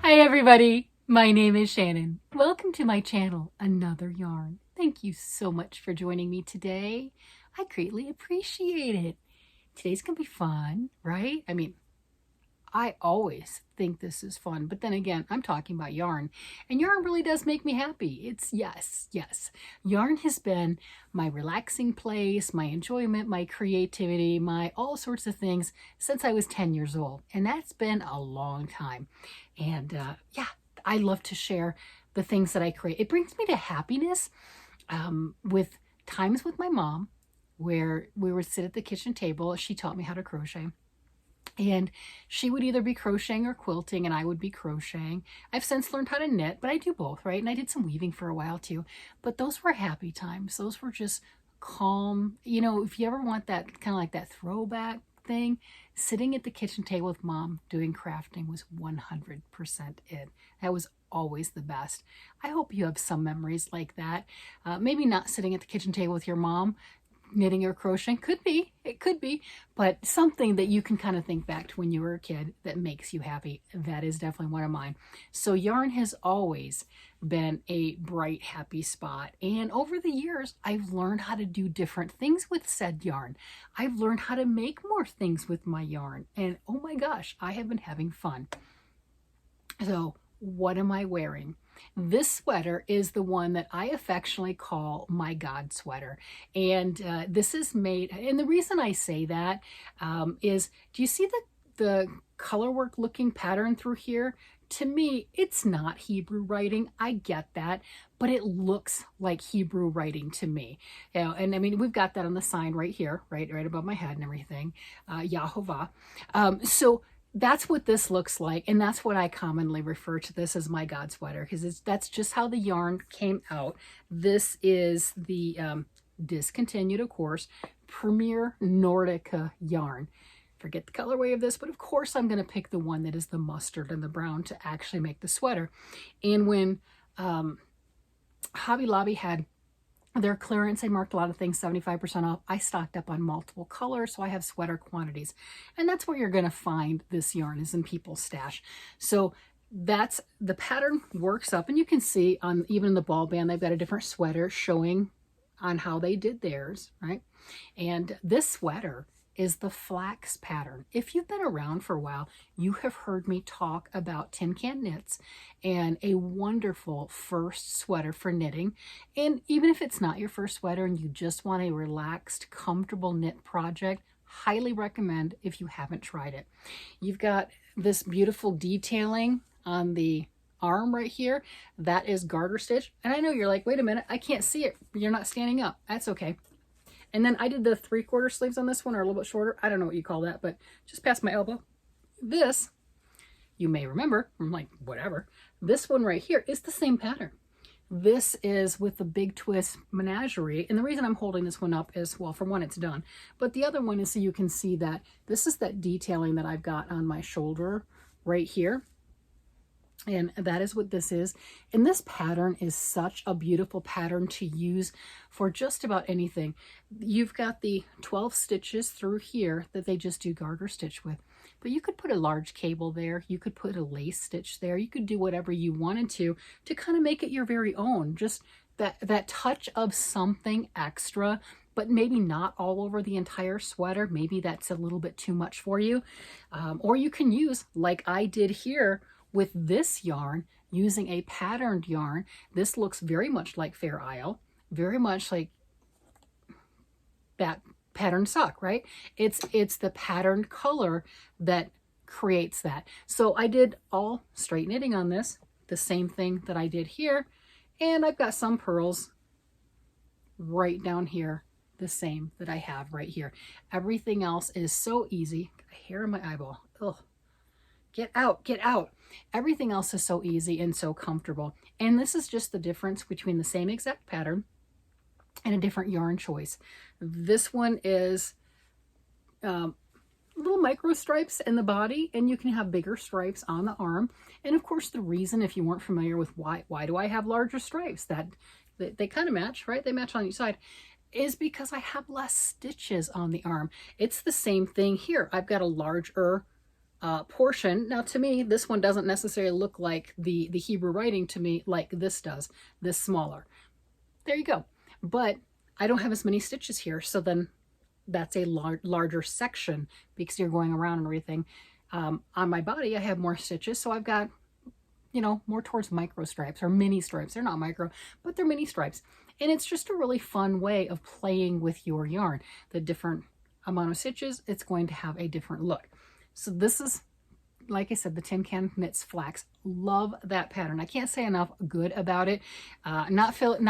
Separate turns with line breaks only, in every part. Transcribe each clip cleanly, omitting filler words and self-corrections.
Hi everybody, my name is Shannon. Welcome to my channel, Another Yarn. Thank you so much for joining me today. I greatly appreciate it. Today's gonna be fun, right? I always think this is fun, but then again, I'm talking about yarn, and yarn really does make me happy. It's yes. Yarn has been my relaxing place, my enjoyment, my creativity, my all sorts of things since I was 10 years old, and that's been a long time. And yeah, I love to share the things that I create. It brings me to happiness with times with my mom where we would sit at the kitchen table. She taught me how to crochet. And she would either be crocheting or quilting, and I would be crocheting. I've since learned how to knit, but I do both, right? And I did some weaving for a while too. But those were happy times. Those were just calm. You know, if you ever want that kind of like that throwback thing, sitting at the kitchen table with mom doing crafting was 100% it. That was always the best. I hope you have some memories like that. Maybe not sitting at the kitchen table with your mom knitting or crocheting. It could be, but something that you can kind of think back to when you were a kid that makes you happy. That is definitely one of mine. So yarn has always been a bright, happy spot. And over the years, I've learned how to do different things with said yarn. I've learned how to make more things with my yarn. And oh my gosh, I have been having fun. So what am I wearing? This sweater is the one that I affectionately call my God sweater. And this is made, and the reason I say that is, do you see the color work looking pattern through here? To me, it's not Hebrew writing. I get that, but it looks like Hebrew writing to me. You know, and I mean, we've got that on the sign right here, right above my head and everything, Yahovah. So that's what this looks like, and that's what I commonly refer to this as my God sweater, because that's just how the yarn came out. This is the discontinued, of course, Premier Nordica yarn. Forget the colorway of this, but of course I'm going to pick the one that is the mustard and the brown to actually make the sweater. And when Hobby Lobby had their clearance, they marked a lot of things 75% off. I stocked up on multiple colors, so I have sweater quantities. And that's where you're going to find this yarn, is in people's stash. So that's the pattern works up, and you can see on even the ball band, they've got a different sweater showing on how they did theirs, right? And this sweater is the flax pattern. If you've been around for a while, you have heard me talk about Tin Can Knits and a wonderful first sweater for knitting. And even if it's not your first sweater and you just want a relaxed, comfortable knit project, highly recommend if you haven't tried it. You've got this beautiful detailing on the arm right here. That is garter stitch. And I know you're like, wait a minute, I can't see it. You're not standing up. That's okay. And then I did the 3/4 sleeves on this one, or a little bit shorter. I don't know what you call that, but just past my elbow. This, you may remember, I'm like, whatever. This one right here is the same pattern. This is with the Big Twist Menagerie. And the reason I'm holding this one up is, well, for one, it's done. But the other one is so you can see that this is that detailing that I've got on my shoulder right here. And that is what this is. And this pattern is such a beautiful pattern to use for just about anything. You've got the 12 stitches through here that they just do garter stitch with. But you could put a large cable there. You could put a lace stitch there. You could do whatever you wanted to kind of make it your very own. Just that touch of something extra, but maybe not all over the entire sweater. Maybe that's a little bit too much for you. Or you can use, like I did here, with this yarn, using a patterned yarn. This looks very much like Fair Isle, very much like that patterned sock, right? It's the patterned color that creates that. So I did all straight knitting on this, the same thing that I did here, and I've got some purls right down here, the same that I have right here. Everything else is so easy. Got a hair in my eyeball. Ugh. Get out, get out. Everything else is so easy and so comfortable. And this is just the difference between the same exact pattern and a different yarn choice. This one is little micro stripes in the body, and you can have bigger stripes on the arm. And of course, the reason, if you weren't familiar with why do I have larger stripes, that they kind of match, right? They match on each side, is because I have less stitches on the arm. It's the same thing here. I've got a larger portion. Now to me, this one doesn't necessarily look like the Hebrew writing to me like this does, this smaller. There you go. But I don't have as many stitches here, so then that's a larger section because you're going around and everything. On my body, I have more stitches, so I've got, you know, more towards micro stripes or mini stripes. They're not micro, but they're mini stripes. And it's just a really fun way of playing with your yarn. The different amount of stitches, it's going to have a different look. So this is, like I said, the Tin Can Knits Flax. Love that pattern. I can't say enough good about it. Not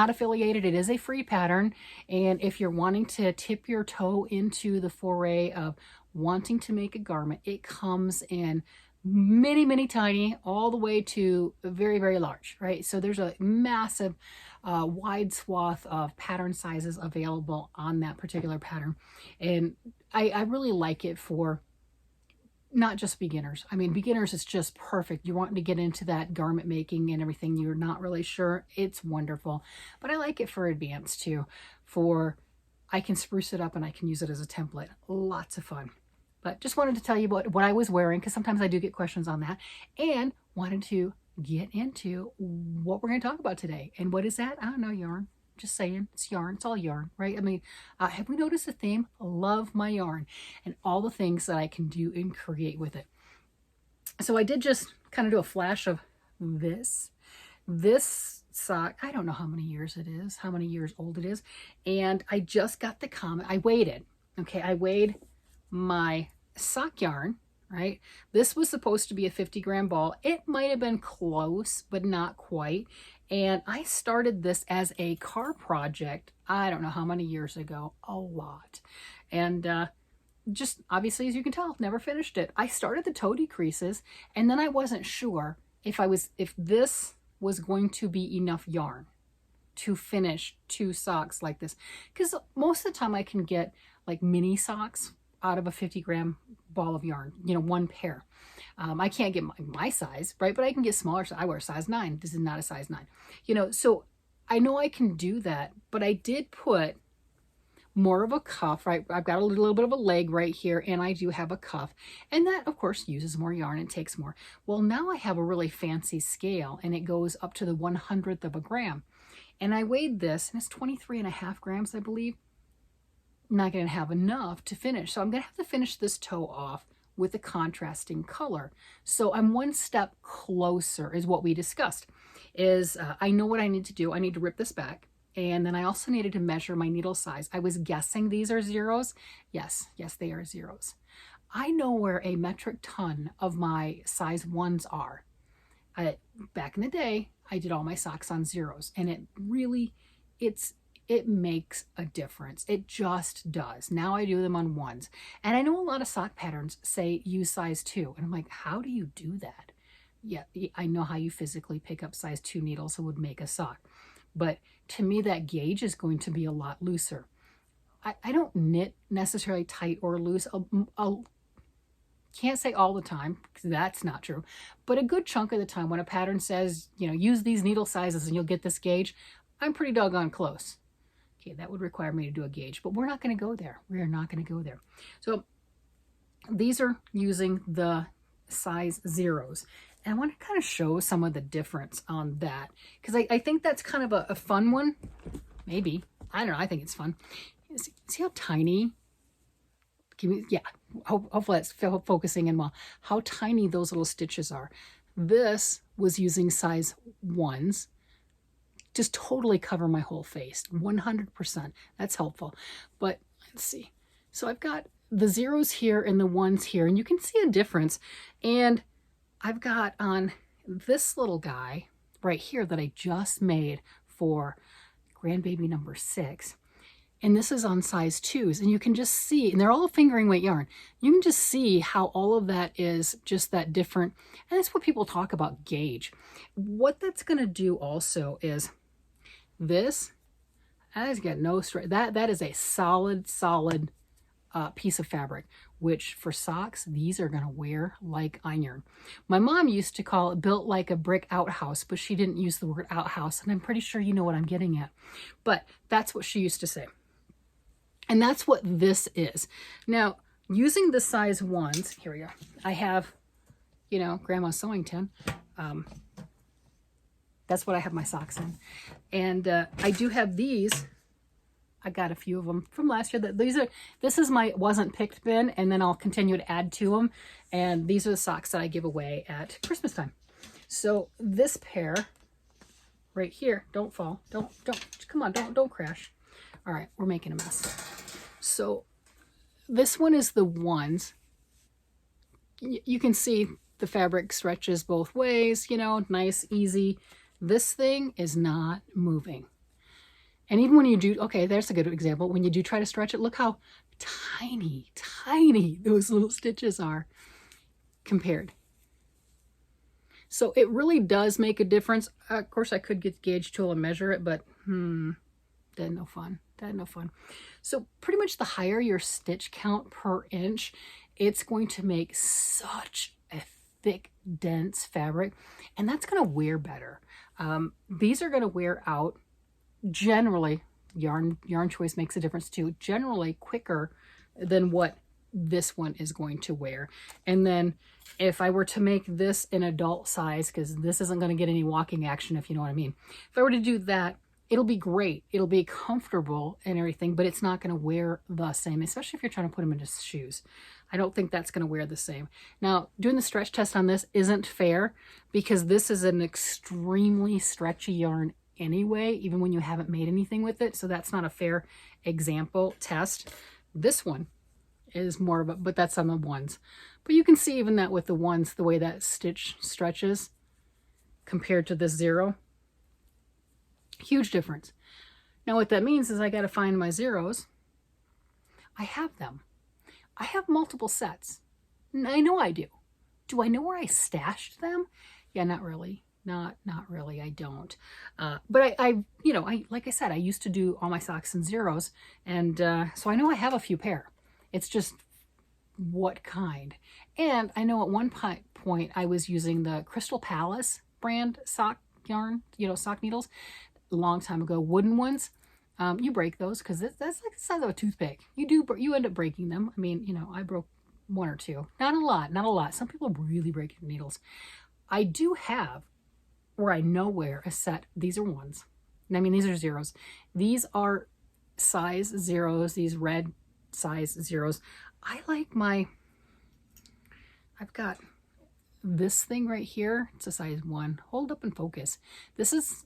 affiliated. It is a free pattern. And if you're wanting to tip your toe into the foray of wanting to make a garment, it comes in many, many tiny, all the way to very, very large, right? So there's a massive, wide swath of pattern sizes available on that particular pattern. And I really like it for not just beginners. I mean, beginners is just perfect. You're wanting to get into that garment making and everything. You're not really sure. It's wonderful. But I like it for advanced too. I can spruce it up and I can use it as a template. Lots of fun. But just wanted to tell you about what I was wearing, because sometimes I do get questions on that, and wanted to get into what we're going to talk about today. And what is that? I don't know, yarn. Just saying, it's yarn. It's all yarn, right? I mean, have we noticed a theme? Love my yarn and all the things that I can do and create with it. So I did just kind of do a flash of this sock. I don't know how many years it is, how many years old it is. And I just got the comment. I weighed it. Okay, I weighed my sock yarn, right? This was supposed to be a 50-gram ball. It might have been close, but not quite. And I started this as a car project, I don't know how many years ago, a lot. And just obviously, as you can tell, never finished it. I started the toe decreases, and then I wasn't sure if this was going to be enough yarn to finish 2 socks like this. Because most of the time I can get like mini socks out of a 50-gram ball of yarn, you know, 1 pair. I can't get my size, right? But I can get smaller. I wear a size 9. This is not a size 9. You know, so I know I can do that, but I did put more of a cuff, right? I've got a little bit of a leg right here, and I do have a cuff. And that, of course, uses more yarn and takes more. Well, now I have a really fancy scale, and it goes up to the 1/100th of a gram. And I weighed this, and it's 23.5 grams, I believe. Not going to have enough to finish. So I'm going to have to finish this toe off with a contrasting color. So I'm 1 step closer, is what we discussed. I know what I need to do. I need to rip this back. And then I also needed to measure my needle size. I was guessing these are zeros. Yes, they are zeros. I know where a metric ton of my size 1s are. Back in the day, I did all my socks on zeros, and it really, it makes a difference. It just does. Now I do them on 1s. And I know a lot of sock patterns say use size 2. And I'm like, how do you do that? Yeah, I know how you physically pick up size 2 needles that would make a sock. But to me, that gauge is going to be a lot looser. I don't knit necessarily tight or loose. I'll can't say all the time, because that's not true. But a good chunk of the time when a pattern says, you know, use these needle sizes and you'll get this gauge, I'm pretty doggone close. Okay, that would require me to do a gauge, but we're not going to go there. We are not going to go there. So these are using the size zeros. And I want to kind of show some of the difference on that, because I think that's kind of a fun one. Maybe. I don't know. I think it's fun. See how tiny? Yeah, hopefully that's focusing in well. How tiny those little stitches are. This was using size 1s. Just totally cover my whole face, 100%. That's helpful. But let's see. So I've got the zeros here and the 1s here, and you can see a difference. And I've got on this little guy right here that I just made for grandbaby number 6. And this is on size 2s, and you can just see, and they're all fingering weight yarn. You can just see how all of that is just that different. And that's what people talk about gauge. What that's going to do also is this has got no straight. That is a solid piece of fabric, which for socks, these are going to wear like iron. My mom used to call it built like a brick outhouse, but she didn't use the word outhouse, and I'm pretty sure you know what I'm getting at. But that's what she used to say. And that's what this is. Now, using the size 1s, here we go. I have you know, grandma's sewing tin. That's what I have my socks in. And I do have these. I got a few of them from last year. This is my wasn't picked bin, and then I'll continue to add to them. And these are the socks that I give away at Christmas time. So this pair right here, don't fall. Come on, don't crash. All right, we're making a mess. So this one is the ones. You can see the fabric stretches both ways, you know, nice, easy. This thing is not moving. And even when you do, okay, there's a good example. When you do try to stretch it, look how tiny, tiny those little stitches are compared. So it really does make a difference. Of course, I could get the gauge tool and measure it, but that ain't no fun. That ain't no fun. So pretty much the higher your stitch count per inch, it's going to make such a thick, dense fabric, and that's going to wear better. These are going to wear out generally. Yarn choice makes a difference too. Generally quicker than what this one is going to wear. And then if I were to make this an adult size, because this isn't going to get any walking action, if you know what I mean. If I were to do that, it'll be great. It'll be comfortable and everything, but it's not going to wear the same, especially if you're trying to put them into shoes. I don't think that's going to wear the same. Now, doing the stretch test on this isn't fair because this is an extremely stretchy yarn anyway, even when you haven't made anything with it. So that's not a fair example test. This one is more of a, but that's on the ones. But you can see even that with the ones, the way that stitch stretches compared to this zero. Huge difference. Now what that means is I got to find my zeros. I have them. I have multiple sets. I know I do. Do I know where I stashed them? Yeah, not really. Not really. I don't. But I like I said, I used to do all my socks in zeros, and so I know I have a few pair. It's just what kind. And I know at one point I was using the Crystal Palace brand sock yarn, you know, sock needles, a long time ago, wooden ones. You break those because that's like the size of a toothpick. You end up breaking them. I mean, you know, I broke one or two. Not a lot. Some people really break needles. I do have, or I know where, a set. These are ones. I mean, these are zeros. These are size zeros, these red size zeros. I like I've got this thing right here. It's a size 1. Hold up and focus. This is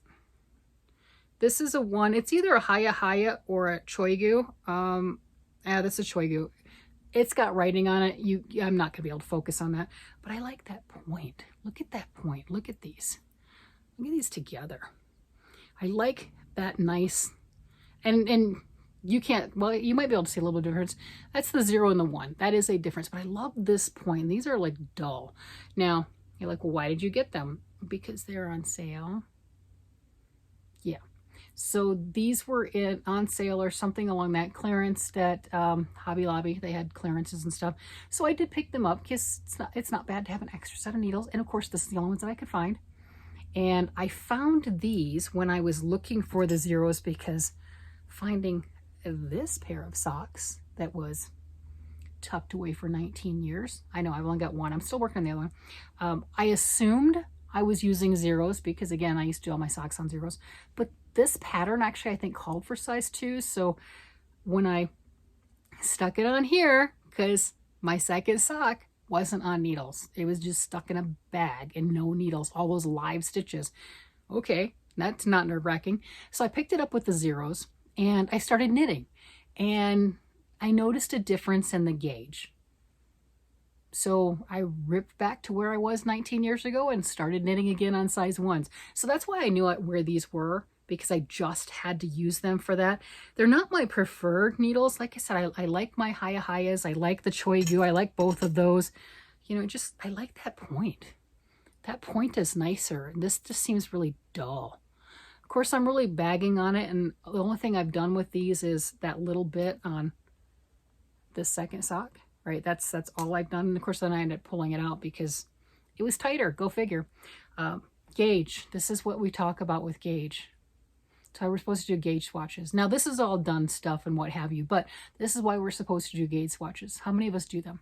a 1. It's either a Haya or a Choigu. This is Choigu. It's got writing on it. I'm not gonna be able to focus on that, but I like that point. Look at that point. Look at these. Look at these together. I like that nice, and you can't, well, you might be able to see a little bit of difference. That's the 0 and the 1. That is a difference, but I love this point. These are like dull. Now, you're like, well, why did you get them? Because they're on sale. Yeah. So these were on sale or something along that, clearance at Hobby Lobby. They had clearances and stuff. So I did pick them up because it's not bad to have an extra set of needles. And of course, this is the only ones that I could find. And I found these when I was looking for the zeros, because finding this pair of socks that was tucked away for 19 years. I know I've only got one. I'm still working on the other one. I assumed I was using zeros because, again, I used to do all my socks on zeros. But this pattern actually, I think, called for size 2. So when I stuck it on here, because my second sock wasn't on needles, it was just stuck in a bag and no needles, all those live stitches. Okay, that's not nerve-wracking. So I picked it up with the zeros and I started knitting, and I noticed a difference in the gauge. So I ripped back to where I was 19 years ago and started knitting again on size 1s. So that's why I knew where these were, because I just had to use them for that. They're not my preferred needles. Like I said, I like my Hayas. I like the Choigu. I like both of those. You know, I like that point. That point is nicer. And this just seems really dull. Of course, I'm really bagging on it. And the only thing I've done with these is that little bit on this second sock. Right, that's all I've done. And of course, then I ended up pulling it out because it was tighter. Go figure. Gauge. This is what we talk about with gauge. So we're supposed to do gauge swatches. Now, this is all done stuff and what have you, but this is why we're supposed to do gauge swatches. How many of us do them?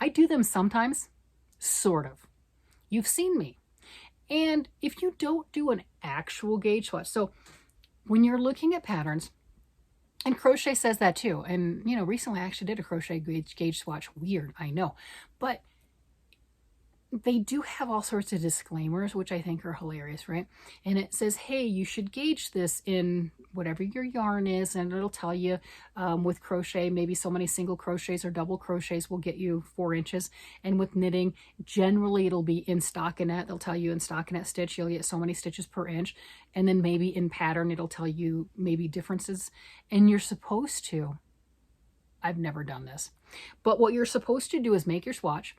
I do them sometimes, sort of. You've seen me. And if you don't do an actual gauge swatch, so when you're looking at patterns, and crochet says that too. And, you know, recently I actually did a crochet gauge swatch. Weird, I know. But they do have all sorts of disclaimers, which I think are hilarious, right? And it says, hey, you should gauge this in whatever your yarn is, and it'll tell you with crochet, maybe so many single crochets or double crochets will get you 4 inches. And with knitting, generally it'll be in stockinette. They'll tell you in stockinette stitch, you'll get so many stitches per inch. And then maybe in pattern, it'll tell you maybe differences. And you're supposed to, I've never done this, but what you're supposed to do is make your swatch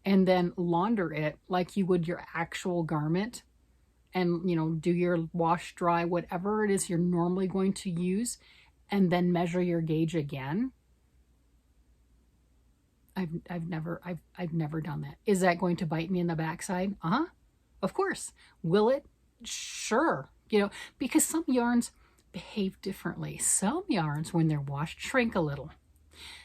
and then launder it like you would your actual garment, and, you know, do your wash, dry, whatever it is you're normally going to use, and then measure your gauge again. I've never done that. Is that going to bite me in the backside? Of course. Will it? Sure. You know, because some yarns behave differently. Some yarns, when they're washed, shrink a little.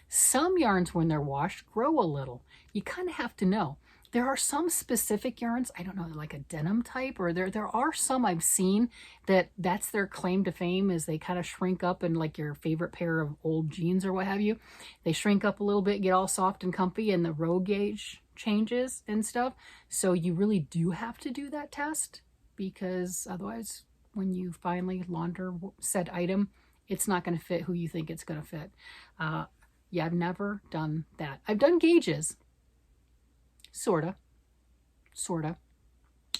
Some yarns, when they're washed, grow a little. You kind of have to know. There are some specific yarns, I don't know, like a denim type, or there are some I've seen that's their claim to fame, is they kind of shrink up, and like your favorite pair of old jeans or what have you, they shrink up a little bit, get all soft and comfy, and the row gauge changes and stuff. So you really do have to do that test, because otherwise when you finally launder said item, it's not going to fit who you think it's going to fit. Yeah, I've never done that. I've done gauges, sorta,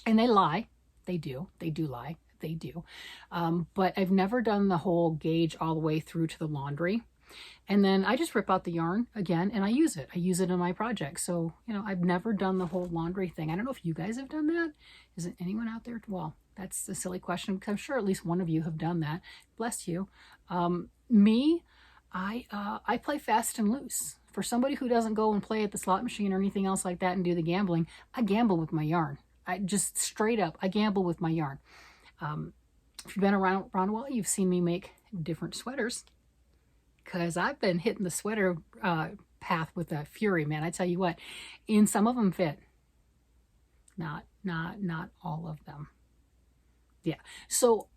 and they lie. They do lie. They do. But I've never done the whole gauge all the way through to the laundry. And then I just rip out the yarn again and I use it. I use it in my project. So, you know, I've never done the whole laundry thing. I don't know if you guys have done that. Is it anyone out there? Well, that's a silly question, because I'm sure at least one of you have done that. Bless you. Me, I play fast and loose. For somebody who doesn't go and play at the slot machine or anything else like that and do the gambling, I gamble with my yarn. I just straight up, I gamble with my yarn. If you've been around a while, you've seen me make different sweaters, because I've been hitting the sweater path with a fury, man. I tell you what, and some of them fit. Not all of them. Yeah. So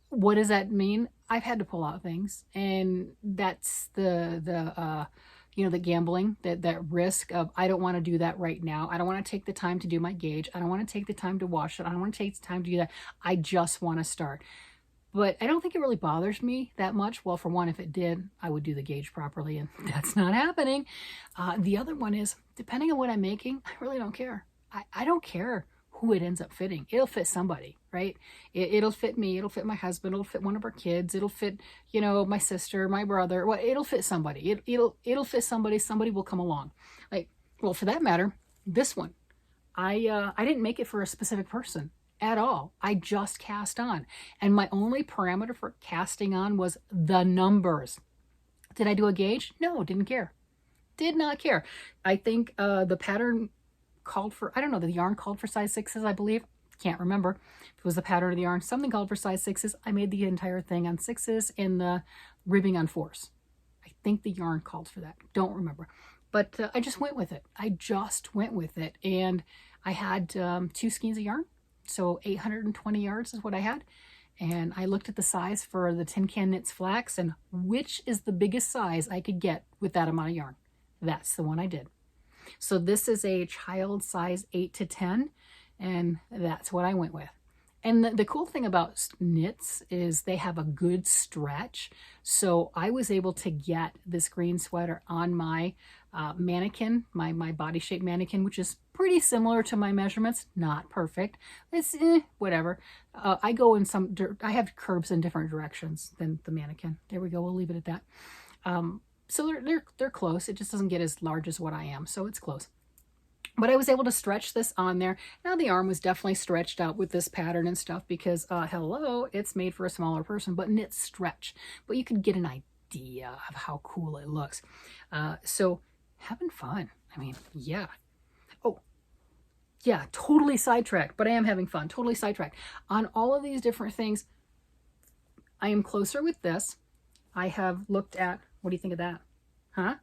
what does that mean? I've had to pull out things, and that's the you know, the gambling, that risk of, I don't want to do that right now. I don't want to take the time to do my gauge. I don't want to take the time to wash it. I don't want to take the time to do that. I just want to start. But I don't think it really bothers me that much. Well, for one, if it did, I would do the gauge properly, and that's not happening. The other one is, depending on what I'm making, I really don't care. I don't care who it ends up fitting. It'll fit somebody, right? It'll fit me. It'll fit my husband. It'll fit one of our kids. It'll fit, you know, my sister, my brother. Well, it'll fit somebody. It'll fit somebody. Somebody will come along. Like, well, for that matter, this one, I didn't make it for a specific person at all. I just cast on, and my only parameter for casting on was the numbers. Did I do a gauge? No, didn't care. Did not care. I think the pattern called for, I don't know, the yarn called for size 6s, I believe. Can't remember if it was the pattern of the yarn. Something called for size 6s. I made the entire thing on 6s and the ribbing on 4s. I think the yarn called for that. Don't remember. But I just went with it. I just went with it. And I had 2 skeins of yarn. So 820 yards is what I had. And I looked at the size for the Tin Can Knits Flax, and which is the biggest size I could get with that amount of yarn. That's the one I did. So this is a child size 8 to 10, and that's what I went with. And the cool thing about knits is they have a good stretch. So I was able to get this green sweater on my mannequin, my body shape mannequin, which is pretty similar to my measurements. Not perfect. It's whatever. I go in I have curves in different directions than the mannequin. There we go. We'll leave it at that. So they're close. It just doesn't get as large as what I am. So it's close. But I was able to stretch this on there. Now the arm was definitely stretched out with this pattern and stuff, because hello, it's made for a smaller person, but knits stretch. But you could get an idea of how cool it looks. So having fun. I mean, yeah. Oh, yeah, totally sidetracked, but I am having fun. Totally sidetracked. On all of these different things, I am closer with this. I have looked at, what do you think of that? Huh?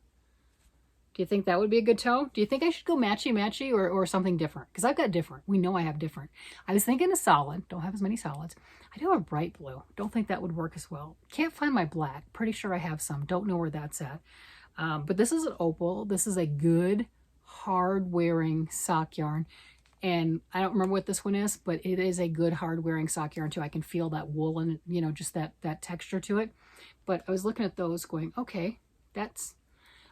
Do you think that would be a good toe? Do you think I should go matchy-matchy or something different? Because I've got different. We know I have different. I was thinking a solid. Don't have as many solids. I do have a bright blue. Don't think that would work as well. Can't find my black. Pretty sure I have some. Don't know where that's at. But this is an opal. This is a good, hard-wearing sock yarn. And I don't remember what this one is, but it is a good, hard-wearing sock yarn too. I can feel that wool and, you know, just that texture to it. But I was looking at those going, okay, that's...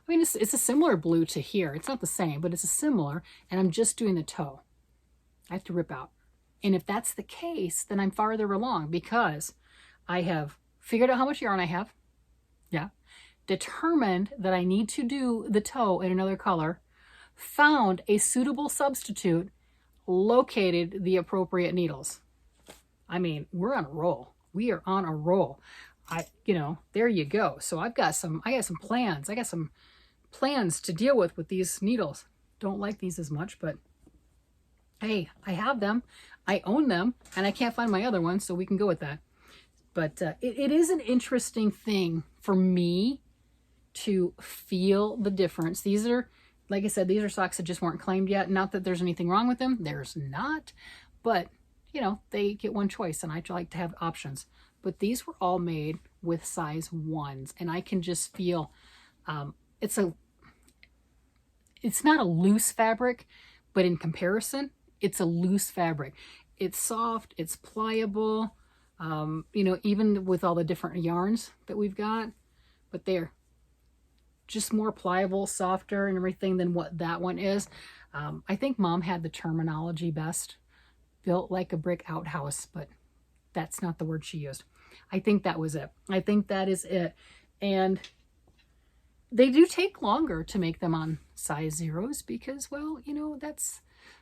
I mean, it's a similar blue to here. It's not the same, but it's a similar, and I'm just doing the toe. I have to rip out. And if that's the case, then I'm farther along because I have figured out how much yarn I have. Yeah. Determined that I need to do the toe in another color. Found a suitable substitute. Located the appropriate needles. I mean, we're on a roll. We are on a roll. You know, there you go. So I got some plans. I got some plans to deal with these needles. Don't like these as much, but hey, I have them. I own them, and I can't find my other ones, so we can go with that. But it is an interesting thing for me to feel the difference. These are, like I said, these are socks that just weren't claimed yet. Not that there's anything wrong with them. There's not. But, you know, they get one choice, and I like to have options. But these were all made with size 1s, and I can just feel it's not a loose fabric, but in comparison, it's a loose fabric. It's soft, it's pliable, you know, even with all the different yarns that we've got, but they're just more pliable, softer and everything than what that one is. I think Mom had the terminology best, built like a brick outhouse, but that's not the word she used. I think that was it. I think that is it. And they do take longer to make them on size 0s because, well, you know, that's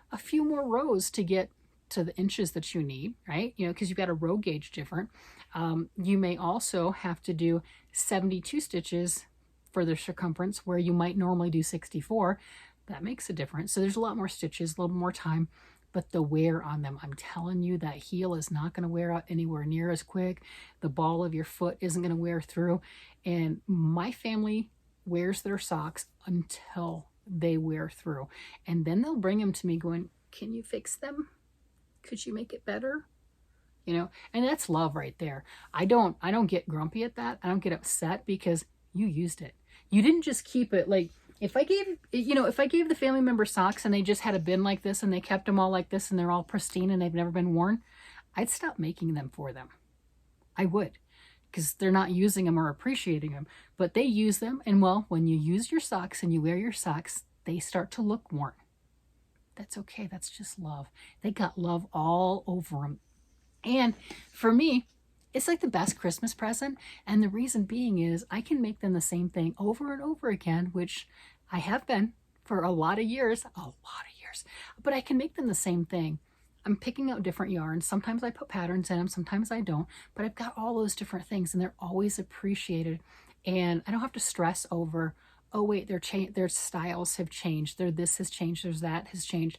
a few more rows to get to the inches that you need, right? You know, because you've got a row gauge different. You may also have to do 72 stitches for the circumference where you might normally do 64. That makes a difference. So there's a lot more stitches, a little more time. But the wear on them, I'm telling you, that heel is not going to wear out anywhere near as quick. The ball of your foot isn't going to wear through. And my family wears their socks until they wear through. And then they'll bring them to me going, can you fix them? Could you make it better? You know, and that's love right there. I don't get grumpy at that. I don't get upset because you used it. You didn't just keep it like, if I gave the family member socks and they just had a bin like this and they kept them all like this and they're all pristine and they've never been worn, I'd stop making them for them. I would, because they're not using them or appreciating them. But they use them, and well, when you use your socks and you wear your socks, they start to look worn. That's okay. That's just love. They got love all over them. And for me, it's like the best Christmas present. And the reason being is I can make them the same thing over and over again, which I have been for a lot of years, but I can make them the same thing. I'm picking out different yarns. Sometimes I put patterns in them, sometimes I don't, but I've got all those different things and they're always appreciated. And I don't have to stress over, oh wait, their styles have changed. This has changed, there's that has changed.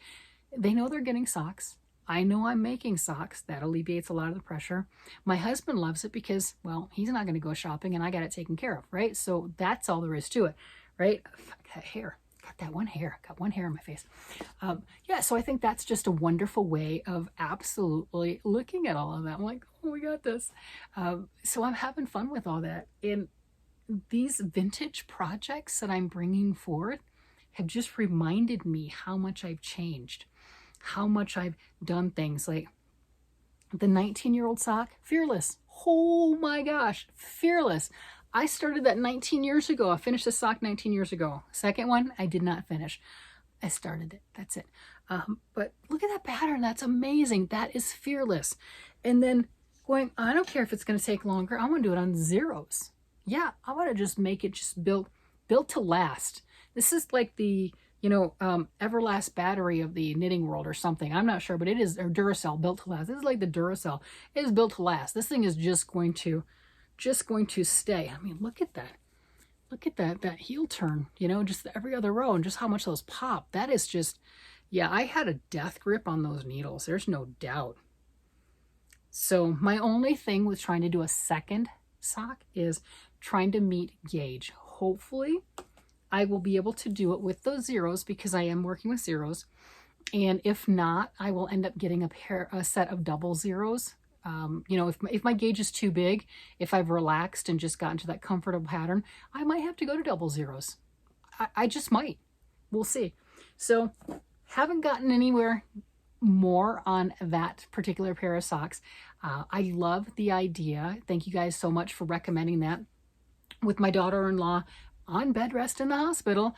They know they're getting socks. I know I'm making socks. That alleviates a lot of the pressure. My husband loves it because, well, he's not going to go shopping and I got it taken care of, right? So that's all there is to it, right? That hair. Got one hair on my face. Yeah, so I think that's just a wonderful way of absolutely looking at all of that. I'm like, oh, we got this. So I'm having fun with all that. And these vintage projects that I'm bringing forth have just reminded me how much I've changed, how much I've done things. Like the 19-year-old sock, Fearless. Oh my gosh, Fearless. I started that 19 years ago. I finished the sock 19 years ago. Second one, I did not finish. I started it. That's it. But look at that pattern. That's amazing. That is Fearless. And then going, I don't care if it's going to take longer. I want to do it on 0s. Yeah, I want to just make it just built to last. This is like the, Everlast battery of the knitting world or something. I'm not sure, but it is, or Duracell, built to last. This is like the Duracell. It is built to last. This thing is just going to stay. I mean, look at that. Look at that heel turn, just every other row and just how much those pop. That is just, yeah, I had a death grip on those needles. There's no doubt. So my only thing with trying to do a second sock is trying to meet gauge. Hopefully I will be able to do it with those zeros because I am working with zeros. And if not, I will end up getting a set of double zeros. You know, if my gauge is too big, if I've relaxed and just gotten to that comfortable pattern, I might have to go to double zeros. I just might. We'll see. So haven't gotten anywhere more on that particular pair of socks. I love the idea. Thank you guys so much for recommending that. With my daughter-in-law on bed rest in the hospital,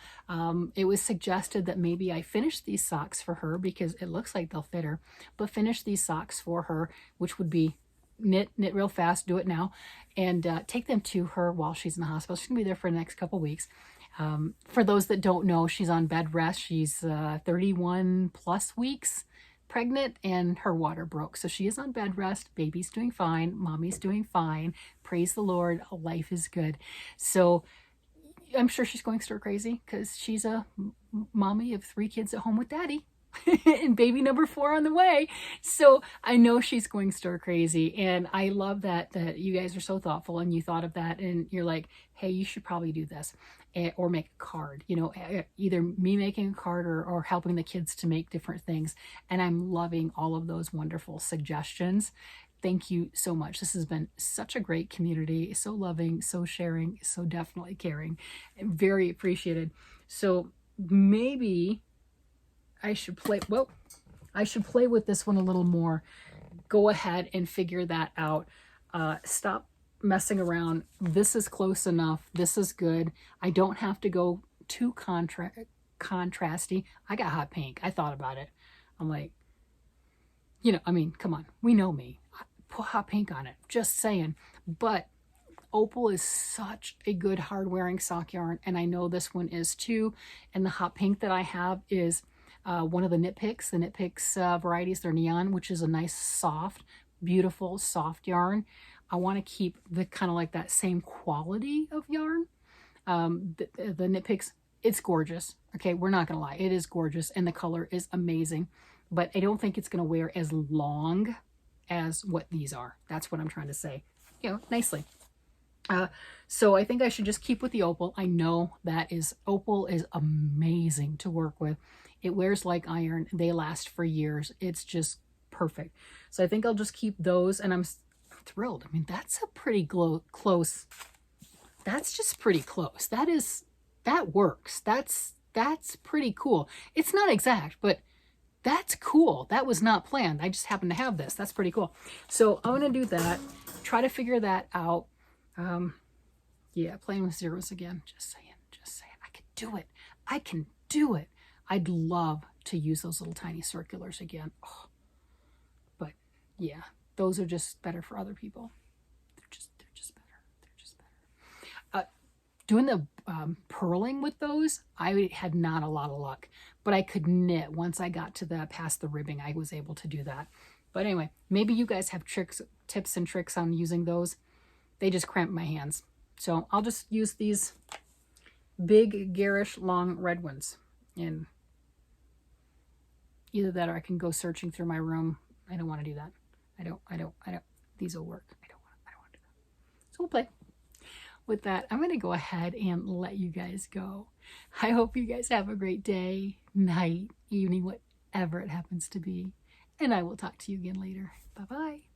it was suggested that maybe I finish these socks for her because it looks like they'll fit her, but finish these socks for her, which would be knit real fast, do it now, and take them to her while she's in the hospital. She's gonna be there for the next couple weeks. For those that don't know, she's on bed rest. She's 31 plus weeks pregnant and her water broke. So she is on bed rest. Baby's doing fine. Mommy's doing fine. Praise the Lord. Life is good. So I'm sure she's going stir crazy because she's a mommy of 3 kids at home with daddy. And baby number 4 on the way. So I know she's going stir crazy. And I love that you guys are so thoughtful and you thought of that and you're like, hey, you should probably do this. Or make a card, you know, either me making a card or helping the kids to make different things. And I'm loving all of those wonderful suggestions. Thank you so much. This has been such a great community, so loving, so sharing, so definitely caring, very appreciated. So maybe I should play with this one a little more. Go ahead and figure that out. Stop messing around. This is close enough. This is good. I don't have to go too contrasty. I got hot pink. I thought about it. I'm like, you know, I mean, come on. We know me. Put hot pink on it. Just saying. But Opal is such a good hard wearing sock yarn. And I know this one is too. And the hot pink that I have is one of the Knit Picks. The Knit Picks varieties. They're neon, which is a nice, soft, beautiful, soft yarn. I want to keep the kind of like that same quality of yarn. The Knit Picks, it's gorgeous. Okay, we're not going to lie. It is gorgeous and the color is amazing. But I don't think it's going to wear as long as what these are. That's what I'm trying to say. You know, nicely. So I think I should just keep with the Opal. I know that Opal is amazing to work with. It wears like iron. They last for years. It's just perfect. So I think I'll just keep those and I'm thrilled. I mean, that's a pretty close. That's just pretty close. That works. That's pretty cool. It's not exact, but that's cool. That was not planned. I just happened to have this. That's pretty cool. So I'm going to do that. Try to figure that out. Yeah, playing with zeros again. Just saying. I can do it. I can do it. I'd love to use those little tiny circulars again. Oh. But yeah, those are just better for other people. They're just better. Doing the purling with those, I had not a lot of luck, but I could knit once I got to past the ribbing. I was able to do that. But anyway, maybe you guys have tips and tricks on using those. They just cramp my hands. So I'll just use these big, garish, long red ones. And either that or I can go searching through my room. I don't want to do that. I don't. These will work. I don't want to do that. So we'll play. With that, I'm going to go ahead and let you guys go. I hope you guys have a great day, night, evening, whatever it happens to be. And I will talk to you again later. Bye-bye.